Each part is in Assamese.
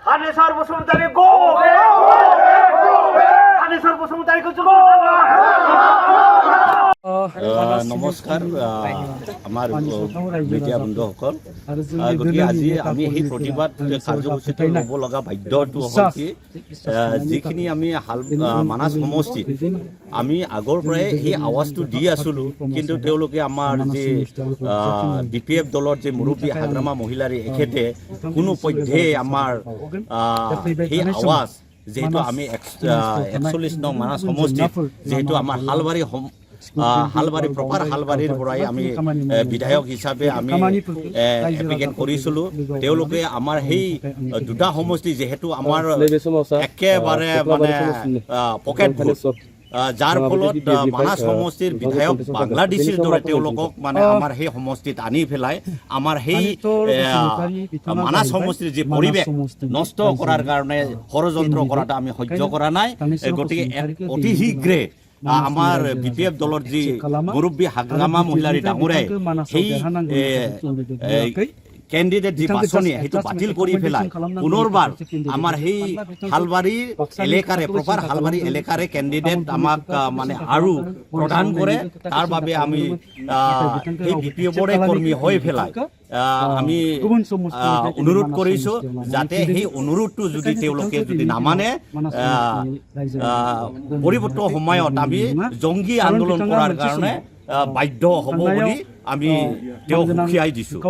হানেশ্বৰ বসুমতাৰী গো হানেশ্বৰ বসুমতাৰী নমস্কাৰ আমাৰ মিডিয়া বন্ধুসকল গতিকে আজি আমি সেই প্ৰতিবাদ কাৰ্যসূচীটো ল'ব লগা বাধ্যটো হ'ল কি যিখিনি আমি মানাস সমষ্টিত আমি আগৰ পৰাই সেই আৱাজটো দি আছিলোঁ কিন্তু তেওঁলোকে আমাৰ যে BPF দলৰ যে মুৰব্বী হাগ্ৰামা মহিলাৰী এখেতে কোনো পধ্যে আমাৰ সেই আৱাজ যেহেতু আমি 41 নং মানাস সমষ্টিত যেহেতু আমাৰ হালবাৰী প্ৰপাৰ হালবাৰীৰ পৰাই আমি বিধায়ক হিচাপে আমি এপ্লিকেট কৰিছিলোঁ তেওঁলোকে আমাৰ সেই দুটা সমষ্টি যেহেতু আমাৰ একেবাৰে মানে পকেট ভোট যাৰ ফলত মানাস সমষ্টিৰ বিধায়ক বাংলাদেশীৰ দৰে তেওঁলোকক মানে আমাৰ সেই সমষ্টিত আনি পেলাই আমাৰ সেই মানাস সমষ্টিৰ যি পৰিৱেশ নষ্ট কৰাৰ কাৰণে ষড়যন্ত্ৰ কৰাটো আমি সহ্য কৰা নাই গতিকে অতি শীঘ্ৰে আমাৰ BPF দলৰ যি মুৰব্বী হাগ্ৰামা মহিলাৰী ডাঙৰে সেই কেণ্ডিডেট যি বাছনি সেইটো বাতিল কৰি পেলাই পুনৰবাৰ আমাৰ সেই হালবাৰী এলেকাৰে প্ৰপাৰ হালবাৰী এলেকাৰে কেণ্ডিডেট আমাক মানে আৰু প্ৰদান কৰে তাৰ বাবে আমি সেই BPFৰে কৰ্মী হৈ পেলাই আমি অনুৰোধ কৰিছোঁ যাতে সেই অনুৰোধটো যদি তেওঁলোকে যদি নামানে পৰিৱৰ্তন সময়ত আমি জংগী আন্দোলন কৰাৰ কাৰণে বাধ্য হ'ব বুলি আমি তেওঁক সুখীয়াই দিছোঁ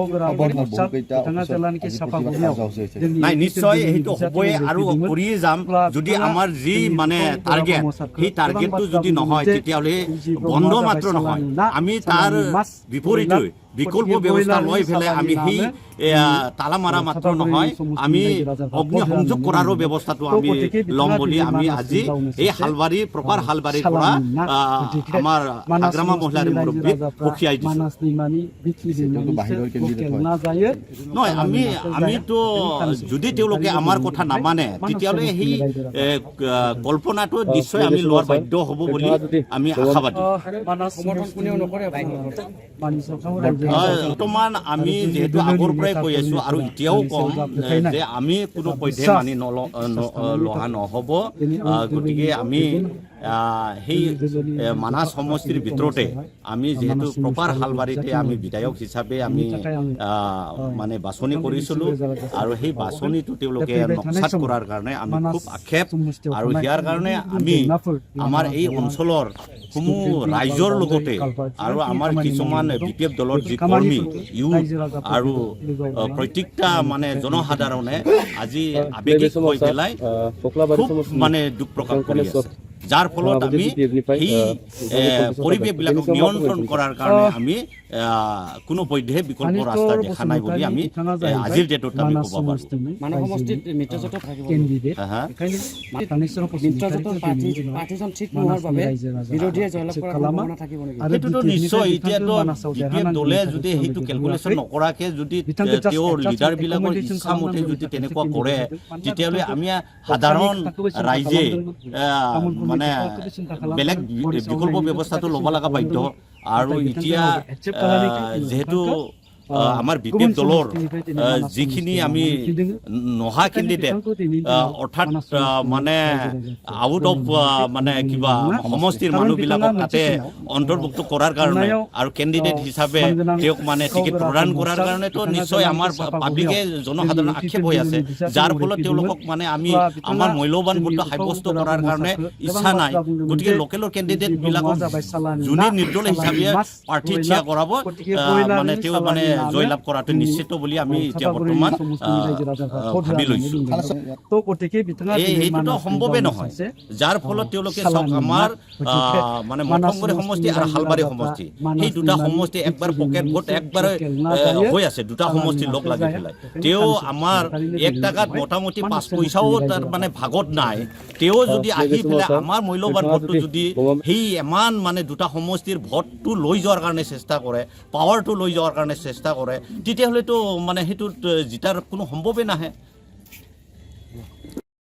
নাই নিশ্চয় সেইটো হ'বই আৰু কৰিয়ে যাম যদি আমাৰ যি মানে টাৰ্গেট সেই টাৰ্গেটটো যদি নহয় তেতিয়াহ'লে বন্ধ মাত্ৰ নহয় আমি তাৰ বিপৰীতে বিকল্প ব্যৱস্থা লৈ পেলাই আমি সেই তালা মাৰা মাত্ৰ নহয় আমি অগ্নি সংযোগ কৰাৰো ব্যৱস্থাটো আমি ল'ম বুলি আমি আজি এই হালবাৰী প্ৰপাৰ হালবাৰীৰ পৰা আমাৰ হাগ্ৰামা মহিলাৰ মুৰব্বীক সুখীয়াই দিছোঁ নহয় আমিতো যদি তেওঁলোকে আমাৰ কথা নামানে তেতিয়াহ'লে সেই কল্পনাটো নিশ্চয় আমি লোৱাৰ বাধ্য হ'ব বুলি আমি আশাবাদী বৰ্তমান আমি যিহেতু আগৰ পৰাই কৈ আছোঁ আৰু এতিয়াও কম যে আমি কোনো পধ্যে মানি লোৱা নহ'ব গতিকে আমি সেই মানাস সমষ্টিৰ ভিতৰতে আমি যিহেতু প্ৰপাৰ হালবাৰীতে আমি বিধায়ক হিচাপে আমি মানে বাছনি কৰিছিলোঁ আৰু সেই বাছনিটো তেওঁলোকে নক্সাত কৰাৰ কাৰণে আমি খুব আক্ষেপ আৰু ইয়াৰ কাৰণে আমি আমাৰ এই অঞ্চলৰ সমূহ ৰাইজৰ লগতে আৰু আমাৰ কিছুমান BPF দলৰ যি কৰ্মী ইউথ আৰু প্ৰত্যেকটা মানে জনসাধাৰণে আজি আৱেগিক হৈ পেলাই খুব মানে দুখ প্ৰকাশ কৰি আছে যাৰ ফলত আমি সেই পৰিৱেশবিলাকক নিয়ন্ত্ৰণ কৰাৰ কাৰণে আমি কোনো পধ্যে বিকল্প ৰাস্তা দেখা নাই বুলি আমি আজিৰ ডেটত আমি ক'ব পাৰোঁ সেইটোতো নিশ্চয় এতিয়াতো BPF দলে যদি সেইটো কেলকুলেশ্যন নকৰাকৈ যদি তেওঁৰ লিডাৰবিলাকৰ ইচ্ছামতে যদি তেনেকুৱা কৰে তেতিয়াহ'লে আমি সাধাৰণ ৰাইজে মানে বেলেগ বিকল্প ব্যৱস্থাটো ল'ব লগা বাধ্য আৰু এতিয়া যেহেতু আমাৰ BPF দলৰ যিখিনি আমি নহা কেণ্ডিডেট অৰ্থাৎ মানে আউট অফ মানে কিবা সমষ্টিৰ মানুহবিলাকক তাতে অন্তৰ্ভুক্ত কৰাৰ কাৰণে আৰু কেণ্ডিডেট হিচাপে তেওঁক মানে টিকেট প্ৰদান কৰাৰ কাৰণেতো নিশ্চয় আমাৰ পাব্লিকে জনসাধাৰণ আক্ষেপ হৈ আছে যাৰ ফলত তেওঁলোকক মানে আমি আমাৰ মূল্যৱান ভোটটো সাব্যস্ত কৰাৰ কাৰণে ইচ্ছা নাই গতিকে লোকেলৰ কেণ্ডিডেটবিলাকক যোনে নিৰ্দলীয় হিচাপে প্ৰাৰ্থী থিয় কৰাব মানে তেওঁ মানে জয়লাভ কৰাটো নিশ্চিত বুলি আমি এতিয়া বৰ্তমান ভাবি লৈছোঁ এইটোতো সম্ভৱে নহয় যাৰ ফলত তেওঁলোকে চাওক আমাৰ মানে মঠংগুৰি সমষ্টি আৰু হালবাৰী সমষ্টি সেই দুটা সমষ্টি একবাৰ পকেট ভোট একবাৰ হৈ আছে দুটা সমষ্টি লগ লাগি পেলাই তেওঁ আমাৰ 1 টকাত মোটামুটি 5 পইচাও তাৰ মানে ভাগত নাই তেওঁ যদি আহি পেলাই আমাৰ মূল্যৱান ভোটটো যদি সেই ইমান মানে দুটা সমষ্টিৰ ভোটটো লৈ যোৱাৰ কাৰণে চেষ্টা কৰে পাৱাৰটো লৈ যোৱাৰ কাৰণে চেষ্টা কৰে তেতিয়াহ'লেতো মানে সেইটোত জিতাৰ কোনো সম্ভৱে নাহে